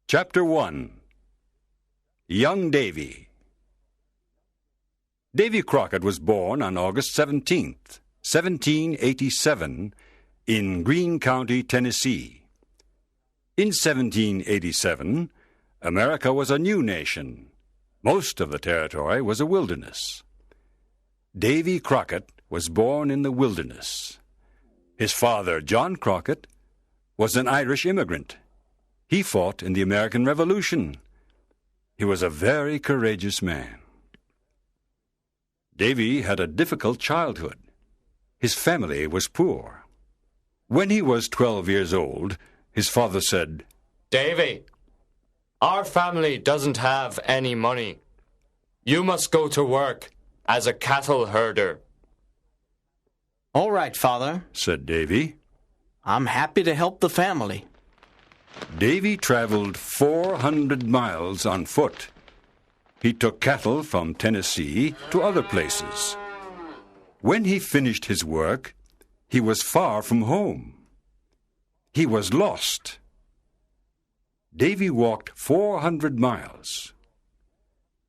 Chapter 1. Young Davy. Davy Crockett was born on August 17th, 1787, in Greene County, Tennessee. In 1787, America was a new nation. Most of the territory was a wilderness. Davy Crockett was born in the wilderness. His father, John Crockett, was an Irish immigrant. He fought in the American Revolution. He was a very courageous man. Davy had a difficult childhood. His family was poor. When he was 12 years old, his father said, "Davy, our family doesn't have any money. You must go to work as a cattle herder." "All right, Father," said Davy. "I'm happy to help the family." Davy traveled 400 miles on foot. He took cattle from Tennessee to other places. When he finished his work, he was far from home. He was lost. Davy walked 400 miles.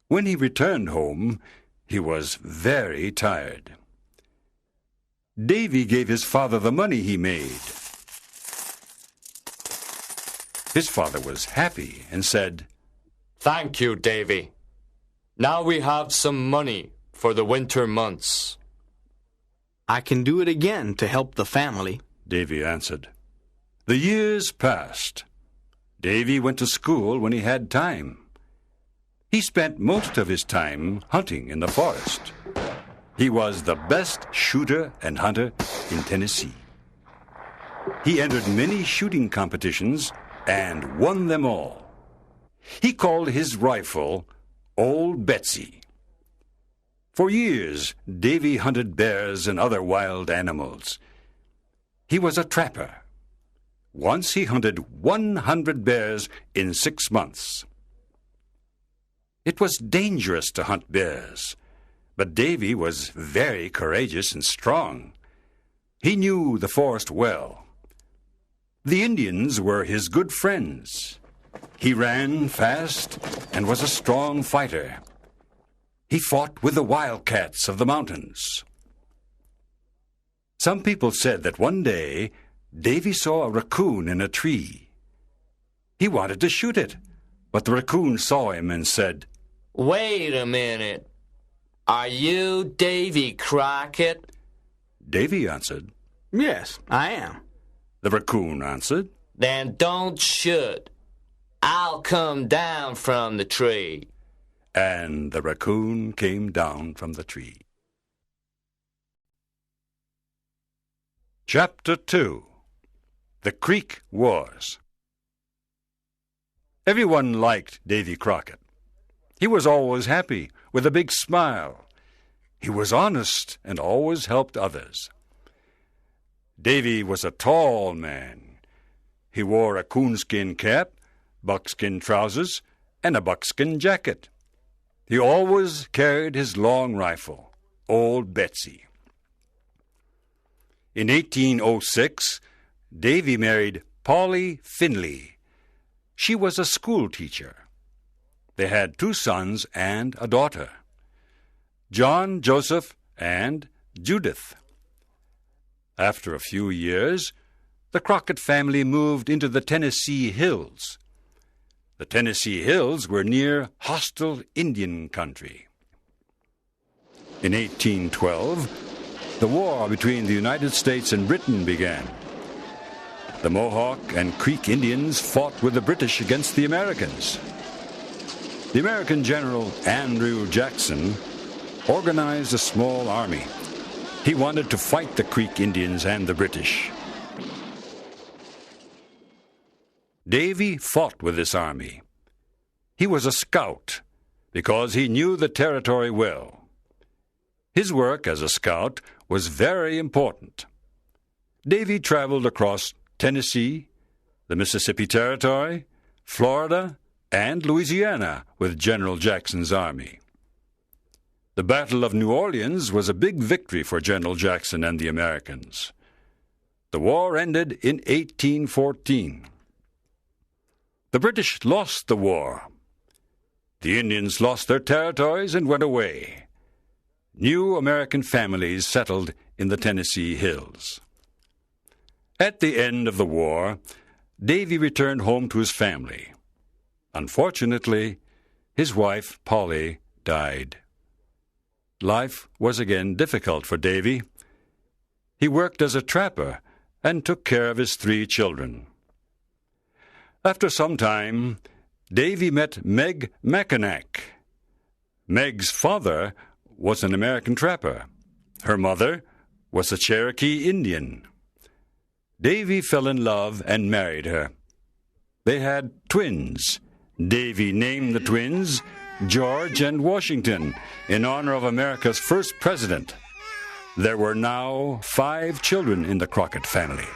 When he returned home, he was very tired. Davy gave his father the money he made. His father was happy and said, "Thank you, Davy. Now we have some money for the winter months." "I can do it again to help the family," Davy answered. The years passed. Davy went to school when he had time. He spent most of his time hunting in the forest. He was the best shooter and hunter in Tennessee. He entered many shooting competitions and won them all. He called his rifle Old Betsy. For years, Davy hunted bears and other wild animals. He was a trapper. Once he hunted 100 bears in 6 months. It was dangerous to hunt bears, but Davy was very courageous and strong. He knew the forest well. The Indians were his good friends. He ran fast and was a strong fighter. He fought with the wildcats of the mountains. Some people said that one day Davy saw a raccoon in a tree. He wanted to shoot it, but the raccoon saw him and said, "Wait a minute. Are you Davy Crockett?" Davy answered. "Yes, I am." The raccoon answered, "Then don't shoot. I'll come down from the tree." And the raccoon came down from the tree. Chapter 2. The Creek Wars. Everyone liked Davy Crockett. He was always happy, with a big smile. He was honest and always helped others. Davy was a tall man. He wore a coonskin cap, buckskin trousers, and a buckskin jacket. He always carried his long rifle, Old Betsy. In 1806, Davy married Polly Finley. She was a school teacher. They had 2 sons and a daughter, John, Joseph, and Judith. After a few years, the Crockett family moved into the Tennessee Hills. The Tennessee Hills were near hostile Indian country. In 1812, the war between the United States and Britain began. The Mohawk and Creek Indians fought with the British against the Americans. The American General Andrew Jackson organized a small army. He wanted to fight the Creek Indians and the British. Davy fought with this army. He was a scout because he knew the territory well. His work as a scout was very important. Davy traveled across Tennessee, the Mississippi Territory, Florida, and Louisiana with General Jackson's army. The Battle of New Orleans was a big victory for General Jackson and the Americans. The war ended in 1814. The British lost the war. The Indians lost their territories and went away. New American families settled in the Tennessee hills. At the end of the war, Davy returned home to his family. Unfortunately, his wife, Polly, died. Life was again difficult for Davy. He worked as a trapper and took care of his 3 children. After some time, Davy met Meg Mackinac. Meg's father was an American trapper. Her mother was a Cherokee Indian. Davy fell in love and married her. They had twins. Davy named the twins George and Washington in honor of America's first president. There were now 5 children in the Crockett family.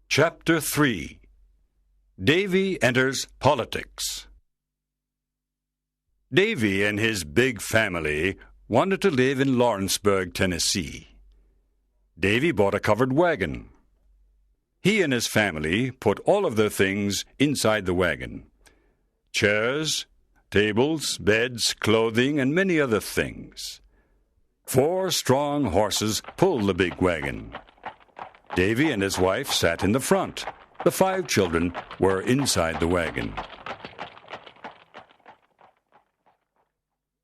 Chapter 3. Davy enters politics. Davy and his big family wanted to live in Lawrenceburg, Tennessee. Davy bought a covered wagon. He and his family put all of their things inside the wagon: chairs, tables, beds, clothing, and many other things. 4 strong horses pulled the big wagon. Davy and his wife sat in the front. The 5 children were inside the wagon.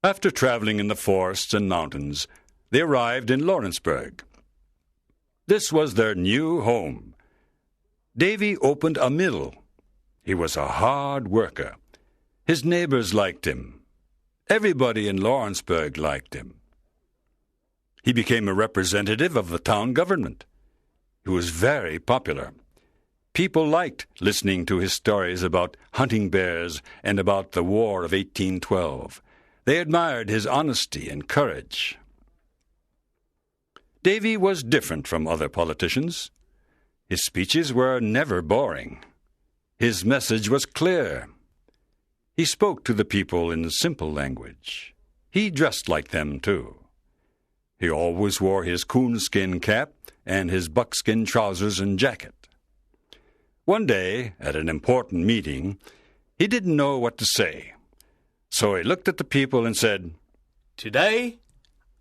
After traveling in the forests and mountains, they arrived in Lawrenceburg. This was their new home. Davy opened a mill. He was a hard worker. His neighbors liked him. Everybody in Lawrenceburg liked him. He became a representative of the town government. He was very popular. People liked listening to his stories about hunting bears and about the War of 1812. They admired his honesty and courage. Davy was different from other politicians. His speeches were never boring. His message was clear. He spoke to the people in simple language. He dressed like them, too. He always wore his coonskin cap and his buckskin trousers and jacket. One day, at an important meeting, he didn't know what to say. So he looked at the people and said, "Today,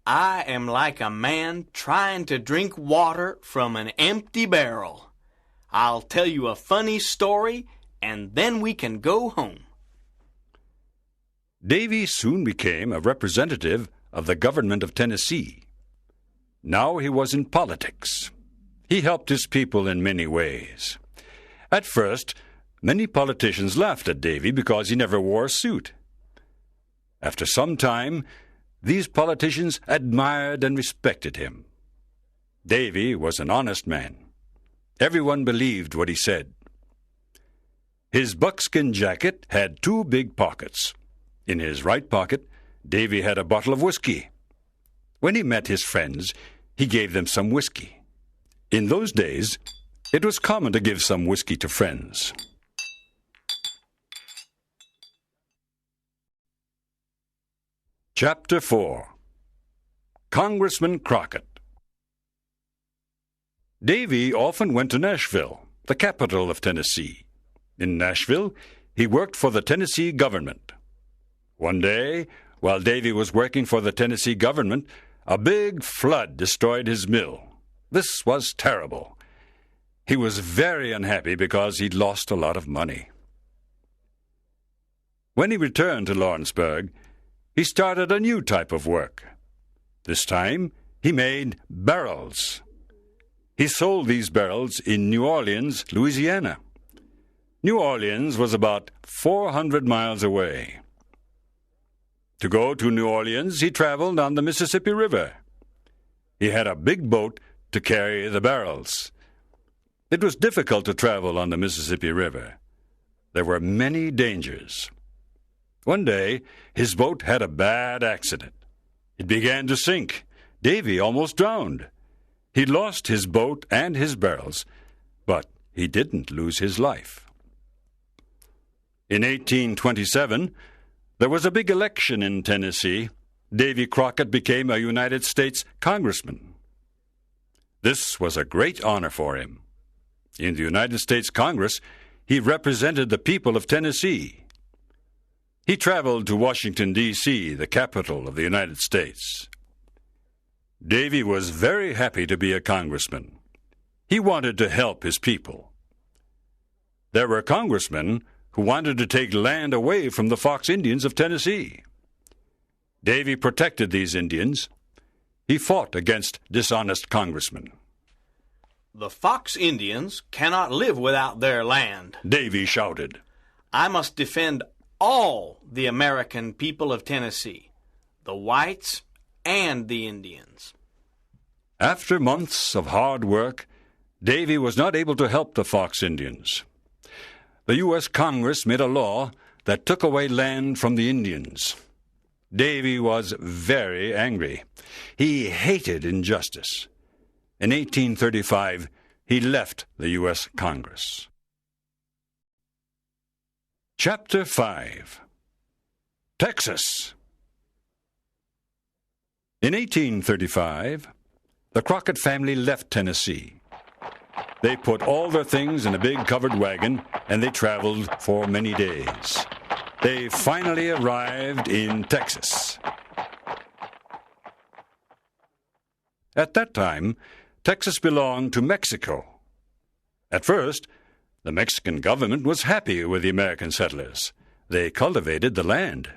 I am like a man trying to drink water from an empty barrel. I'll tell you a funny story, and then we can go home." Davy soon became a representative of the government of Tennessee. Now he was in politics. He helped his people in many ways. At first, many politicians laughed at Davy because he never wore a suit. After some time, these politicians admired and respected him. Davy was an honest man. Everyone believed what he said. His buckskin jacket had 2 big pockets. In his right pocket, Davy had a bottle of whiskey. When he met his friends, he gave them some whiskey. In those days, it was common to give some whiskey to friends. Chapter 4. Congressman Crockett. Davy often went to Nashville, the capital of Tennessee. In Nashville, he worked for the Tennessee government. One day, while Davy was working for the Tennessee government, a big flood destroyed his mill. This was terrible. He was very unhappy because he'd lost a lot of money. When he returned to Lawrenceburg, he started a new type of work. This time, he made barrels. He sold these barrels in New Orleans, Louisiana. New Orleans was about 400 miles away. To go to New Orleans, he traveled on the Mississippi River. He had a big boat to carry the barrels. It was difficult to travel on the Mississippi River. There were many dangers. One day, his boat had a bad accident. It began to sink. Davy almost drowned. He lost his boat and his barrels, but he didn't lose his life. In 1827, there was a big election in Tennessee. Davy Crockett became a United States congressman. This was a great honor for him. In the United States Congress, he represented the people of Tennessee. He traveled to Washington, D.C., the capital of the United States. Davy was very happy to be a congressman. He wanted to help his people. There were congressmen who wanted to take land away from the Fox Indians of Tennessee. Davy protected these Indians. He fought against dishonest congressmen. The Fox Indians cannot live without their land. Davy shouted. I must defend all the American people of Tennessee, the whites and the Indians. After months of hard work, Davy was not able to help the Fox Indians. The U.S. Congress made a law that took away land from the Indians. Davy was very angry. He hated injustice. In 1835, he left the U.S. Congress. Chapter 5. Texas. In 1835, the Crockett family left Tennessee. They put all their things in a big covered wagon, and they traveled for many days. They finally arrived in Texas. At that time, Texas belonged to Mexico. At first, the Mexican government was happy with the American settlers. They cultivated the land.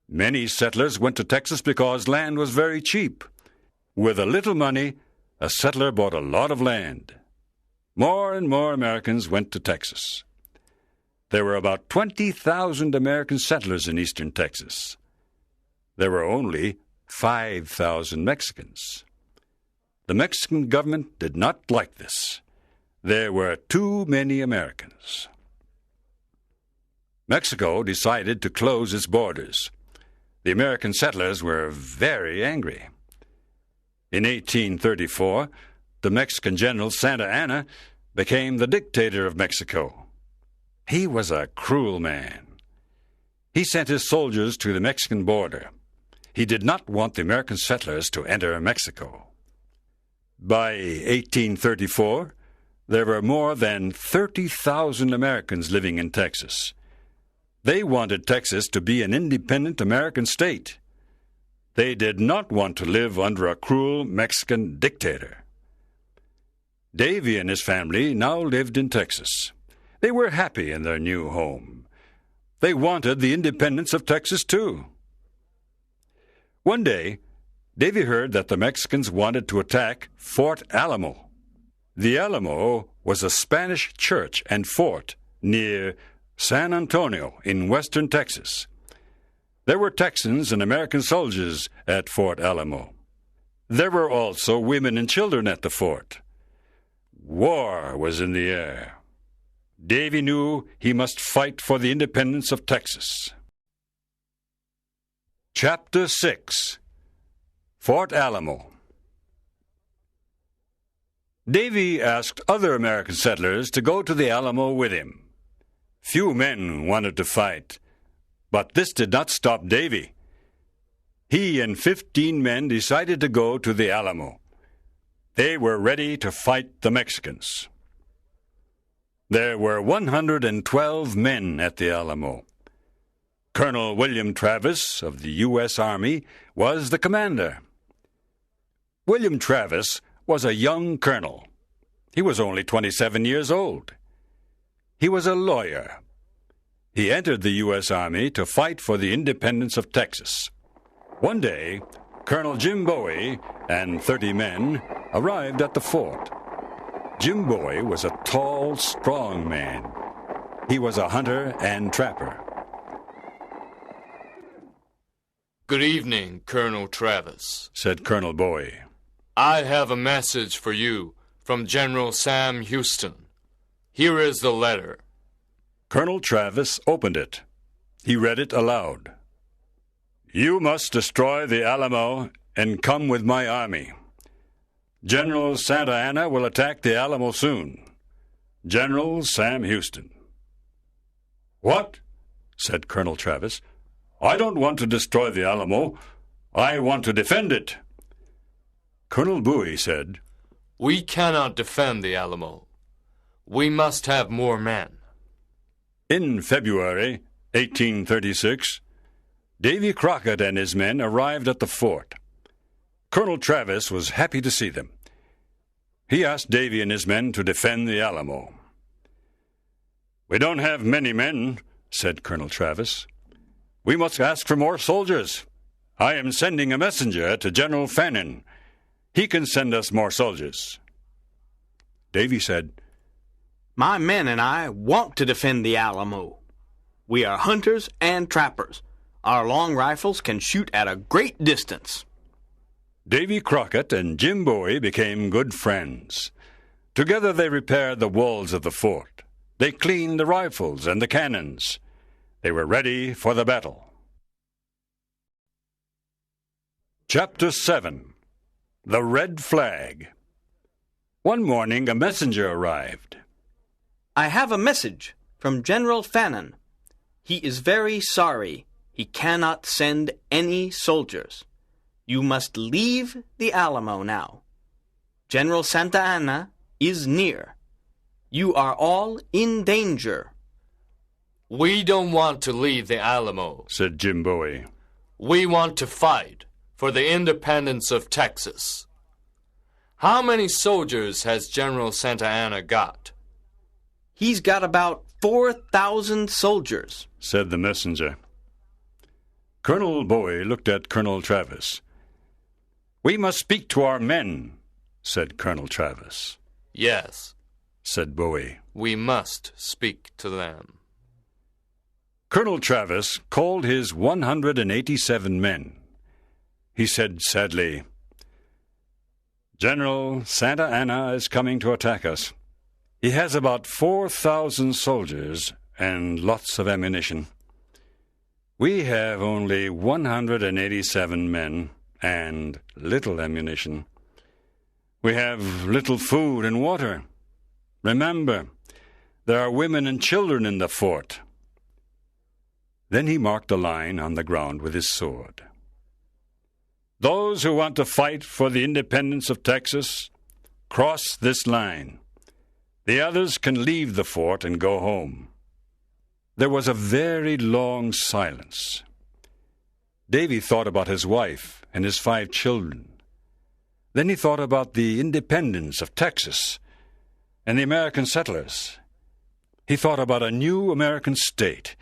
Many settlers went to Texas because land was very cheap. With a little money, a settler bought a lot of land. More and more Americans went to Texas. There were about 20,000 American settlers in eastern Texas. There were only 5,000 Mexicans. The Mexican government did not like this. There were too many Americans. Mexico decided to close its borders. The American settlers were very angry. In 1834, the Mexican general Santa Anna became the dictator of Mexico. He was a cruel man. He sent his soldiers to the Mexican border. He did not want the American settlers to enter Mexico. By 1834, there were more than 30,000 Americans living in Texas. They wanted Texas to be an independent American state. They did not want to live under a cruel Mexican dictator. Davy and his family now lived in Texas. They were happy in their new home. They wanted the independence of Texas, too. One day, Davy heard that the Mexicans wanted to attack Fort Alamo. The Alamo was a Spanish church and fort near San Antonio in western Texas. There were Texans and American soldiers at Fort Alamo. There were also women and children at the fort. War was in the air. Davy knew he must fight for the independence of Texas. Chapter 6. Fort Alamo. Davy asked other American settlers to go to the Alamo with him. Few men wanted to fight, but this did not stop Davy. He and 15 men decided to go to the Alamo. They were ready to fight the Mexicans. There were 112 men at the Alamo. Colonel William Travis of the U.S. Army was the commander. William Travis was a young colonel. He was only 27 years old. He was a lawyer. He entered the U.S. Army to fight for the independence of Texas. One day, Colonel Jim Bowie and 30 men arrived at the fort. Jim Bowie was a tall, strong man. He was a hunter and trapper. Good evening, Colonel Travis, said Colonel Bowie. I have a message for you from General Sam Houston. Here is the letter. Colonel Travis opened it. He read it aloud. You must destroy the Alamo and come with my army. General Santa Anna will attack the Alamo soon. General Sam Houston. What? Said Colonel Travis. I don't want to destroy the Alamo. I want to defend it. Colonel Bowie said, "We cannot defend the Alamo. We must have more men." In February 1836, Davy Crockett and his men arrived at the fort. Colonel Travis was happy to see them. He asked Davy and his men to defend the Alamo. "We don't have many men," said Colonel Travis. "We must ask for more soldiers. I am sending a messenger to General Fannin. He can send us more soldiers." Davy said, My men and I want to defend the Alamo. We are hunters and trappers. Our long rifles can shoot at a great distance. Davy Crockett and Jim Bowie became good friends. Together they repaired the walls of the fort. They cleaned the rifles and the cannons. They were ready for the battle. Chapter 7. The Red Flag. One morning a messenger arrived. I have a message from General Fannin. He is very sorry he cannot send any soldiers. You must leave the Alamo now. General Santa Anna is near. You are all in danger. "We don't want to leave the Alamo," said Jim Bowie. "We want to fight for the independence of Texas." "How many soldiers has General Santa Anna got?" He's got about 4,000 soldiers, said the messenger. Colonel Bowie looked at Colonel Travis. "We must speak to our men," said Colonel Travis. "Yes," said Bowie. "we must speak to them." Colonel Travis called his 187 men. He said sadly, "General Santa Anna is coming to attack us. He has about 4,000 soldiers and lots of ammunition. We have only 187 men and little ammunition. We have little food and water. Remember, there are women and children in the fort." Then he marked a line on the ground with his sword. "Those who want to fight for the independence of Texas, cross this line. The others can leave the fort and go home." There was a very long silence. Davy thought about his wife and his 5 children. Then he thought about the independence of Texas and the American settlers. He thought about a new American state,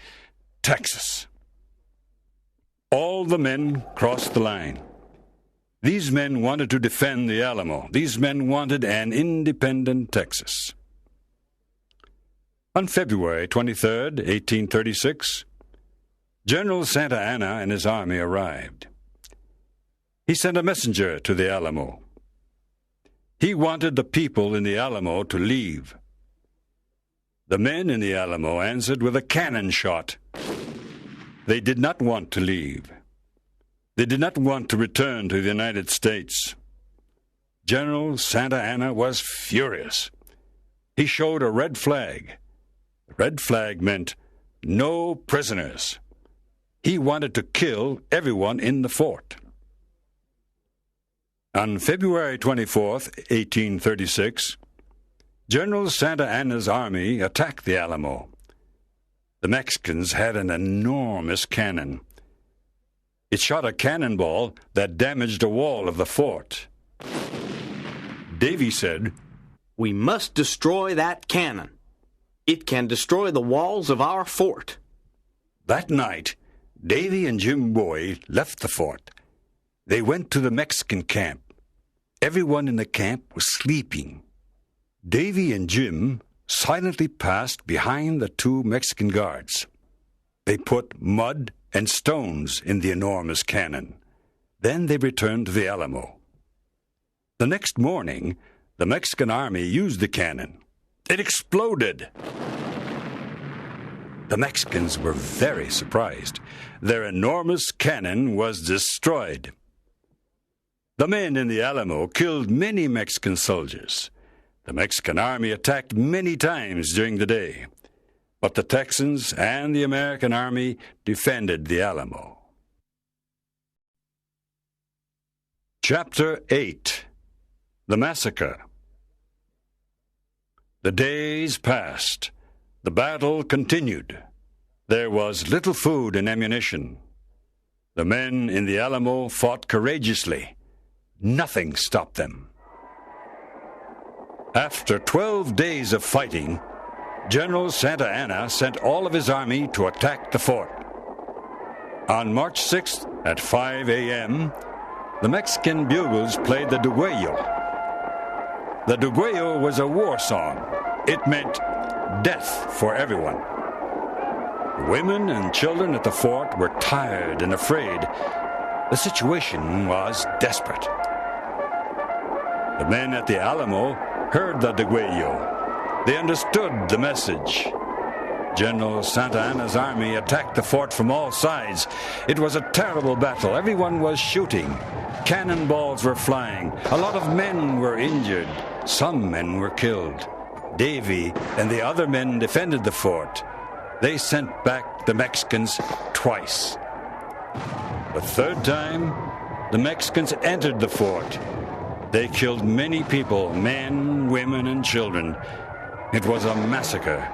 Texas. All the men crossed the line. These men wanted to defend the Alamo. These men wanted an independent Texas. On February 23, 1836, General Santa Anna and his army arrived. He sent a messenger to the Alamo. He wanted the people in the Alamo to leave. The men in the Alamo answered with a cannon shot. They did not want to leave. They did not want to return to the United States. General Santa Anna was furious. He showed a red flag. The red flag meant no prisoners. He wanted to kill everyone in the fort. On February 24, 1836, General Santa Anna's army attacked the Alamo. The Mexicans had an enormous cannon. It shot a cannonball that damaged a wall of the fort. Davy said, We must destroy that cannon. It can destroy the walls of our fort. That night, Davy and Jim Bowie left the fort. They went to the Mexican camp. Everyone in the camp was sleeping. Davy and Jim silently passed behind the 2 Mexican guards. They put mud and stones in the enormous cannon. Then they returned to the Alamo. The next morning, the Mexican army used the cannon. It exploded. The Mexicans were very surprised. Their enormous cannon was destroyed. The men in the Alamo killed many Mexican soldiers. The Mexican army attacked many times during the day, but the Texans and the American army defended the Alamo. Chapter 8. The Massacre. The days passed. The battle continued. There was little food and ammunition. The men in the Alamo fought courageously. Nothing stopped them. After 12 days of fighting, General Santa Anna sent all of his army to attack the fort. On March 6th at 5 a.m., the Mexican bugles played the Degüello. The Degüello was a war song. It meant death for everyone. Women and children at the fort were tired and afraid. The situation was desperate. The men at the Alamo heard the Degüello. They understood the message. General Santa Anna's army attacked the fort from all sides. It was a terrible battle. Everyone was shooting. Cannonballs were flying. A lot of men were injured. Some men were killed. Davy and the other men defended the fort. They sent back the Mexicans twice. The third time, the Mexicans entered the fort. They killed many people, men, women, and children. It was a massacre.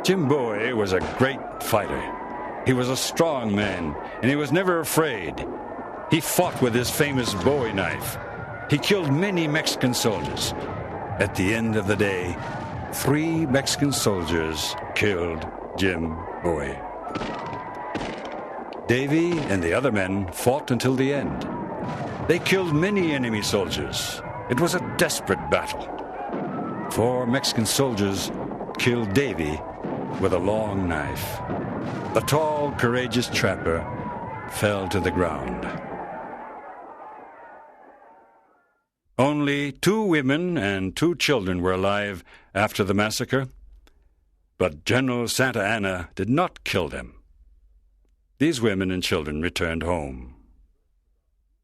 Jim Bowie was a great fighter. He was a strong man, and he was never afraid. He fought with his famous Bowie knife. He killed many Mexican soldiers. At the end of the day, 3 Mexican soldiers killed Jim Bowie. Davy and the other men fought until the end. They killed many enemy soldiers. It was a desperate battle. 4 Mexican soldiers killed Davy with a long knife. The tall, courageous trapper fell to the ground. Only 2 women and 2 children were alive after the massacre, but General Santa Anna did not kill them. These women and children returned home.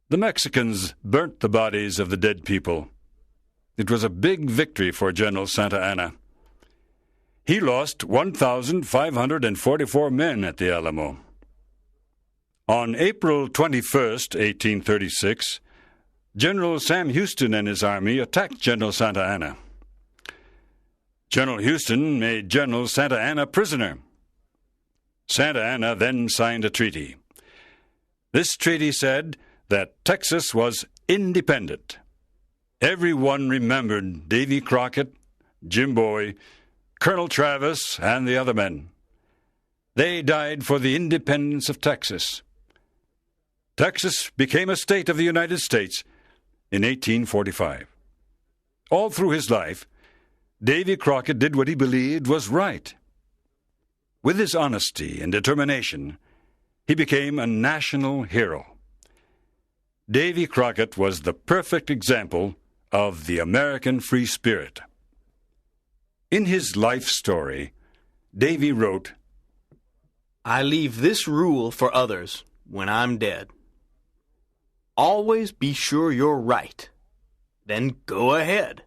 The Mexicans burnt the bodies of the dead people. It was a big victory for General Santa Anna. He lost 1,544 men at the Alamo. On April 21st, 1836, General Sam Houston and his army attacked General Santa Anna. General Houston made General Santa Anna prisoner. Santa Anna then signed a treaty. This treaty said that Texas was independent. Everyone remembered Davy Crockett, Jim Bowie, Colonel Travis, and the other men. They died for the independence of Texas. Texas became a state of the United States in 1845. All through his life, Davy Crockett did what he believed was right. With his honesty and determination, he became a national hero. Davy Crockett was the perfect example of the American free spirit. In his life story, Davy wrote, I leave this rule for others when I'm dead. Always be sure you're right. Then go ahead.